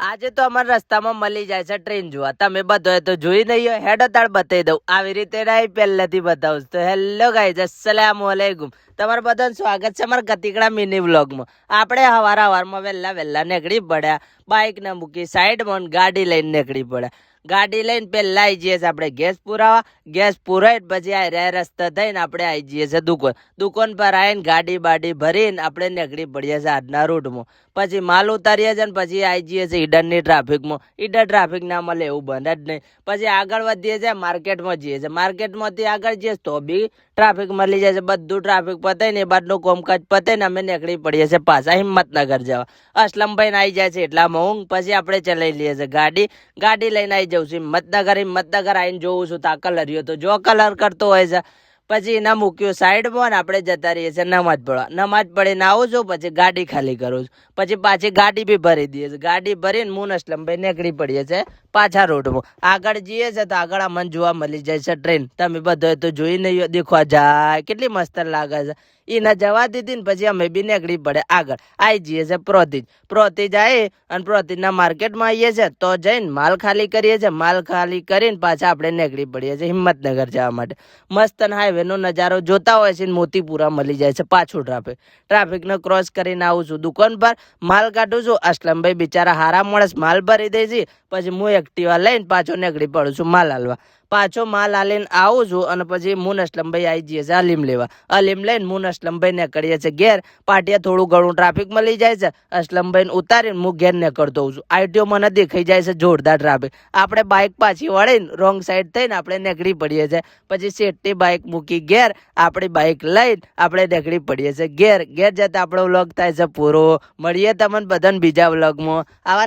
આજે તો અમારા રસ્તામાં મળી જાય છે ટ્રેન જોવા. તમે બધો તો જોઈ નહીં હોય, હેડો તાળ બતાવી દઉં. આવી રીતે નહીં પહેલેથી બતાવું. તો હેલો ગાઈઝ, અસ્સલામુ અલૈકુમ. તમારું બધાનું સ્વાગત છે અમારા ગતિકડા મિની વ્લોગમાં. આપણે હવારમાં વહેલા નીકળી પડ્યા, બાઇક ને મૂકી સાઈડમાં, ગાડી લઈને નીકળી પડ્યા. ગાડી લઈને પહેલા આવી જઈએ આપણે ગેસ પુરાવા. ગેસ પુરાઈ પછી આ રસ્તા થઈને આપણે આવી જઈએ છીએ દુકાન પર આવીને ગાડી બાડી ભરીને આપણે નીકળી પડીએ છીએ આજના રૂટમાં. પછી માલ ઉતારીએ છીએ ને પછી આવી જઈએ છીએ ઈડરની ટ્રાફિકમાં. ઈડર ટ્રાફિક ના મળે એવું બને જ નહીં. પછી આગળ વધીએ છીએ, માર્કેટમાં જઈએ છીએ. માર્કેટમાંથી આગળ જઈએ તો બી ટ્રાફિક મળી જાય છે. બધું ટ્રાફિક પતે ને એ બાદનું કોમકાજ પતે ને અમે નીકળી પડીએ છીએ પાછા હિંમતનગર જવા. અસલમભાઈ આવી જાય છે એટલામાં ઊંઘ. પછી આપણે ચલાવી લઈએ છીએ ગાડી લઈને આવી જઉં છું હિંમતનગર આવીને જોઉં છું તા કલર રહ્યો તો જો કલર કરતો હોય છે. પછી એના મૂક્યું સાઈડમાં ને આપણે જતા રહીએ છીએ નમાજ પડવા. નમાજ પડીને આવું છું, પછી ગાડી ખાલી કરું છું. પછી પાછી ગાડી બી ભરી દઈએ છીએ. ગાડી ભરીને હું અસલમભાઈ નીકળી પડીએ છીએ પાછા રોડમાં. આગળ જઈએ છે તો આગળ અમને જોવા મળી જાય છે ટ્રેન. તમે બધો તો જોઈ નહીં દેખવા જાય કેટલી મસ્ત લાગે છે. એને જવા દીધી ને પછી અમે બી નીકળી પડે આગળ. આવી જઈએ છે પ્રોતિજ આવી અને પ્રોતિજના માર્કેટમાં આવીએ છીએ તો જઈને માલ ખાલી કરીએ છીએ. માલ ખાલી કરીને પાછા આપણે નીકળી પડીએ છીએ હિંમતનગર જવા માટે. મસ્ત હાઈવેનો નજારો જોતા હોય છે. મોતીપુરા મળી જાય છે પાછું ટ્રાફિકને ક્રોસ કરીને આવું છું દુકાન પર, માલ કાઢું છું. અસલમભાઈ બિચારા હારા માણસ માલ ભરી દે છે. પછી હું એક્ટિવા લઈને પાછો નીકળી પડું છું માલ હાલવા. પાછો માલ હાલીને આવું છું અને પછી મુન અસલમભાઈ આવી જઈએ છે અલીમ લેવા. અલીમ લઈને મુન અસલમભાઈ નીકળીએ છીએ ઘેર. પાટિયા થોડું ઘણું ટ્રાફિક મળી જાય છે. અસલમભાઈને ઉતારીને હું ઘેર નીકળતો હોઉં છું. આઈટીઓ મને દેખાઈ જાય છે જોરદાર ટ્રાફિક. આપણે બાઇક પાછી વળીને રોંગ સાઈડ થઈને આપણે નીકળી પડીએ છીએ. પછી સેફટી બાઇક મૂકી ઘેર, આપણી બાઇક લઈને આપણે નીકળી પડીએ છીએ ઘેર જતા આપણો વ્લોગ થાય છે પૂરો. મળીએ તમને બધાને બીજા વ્લોગમાં. આવા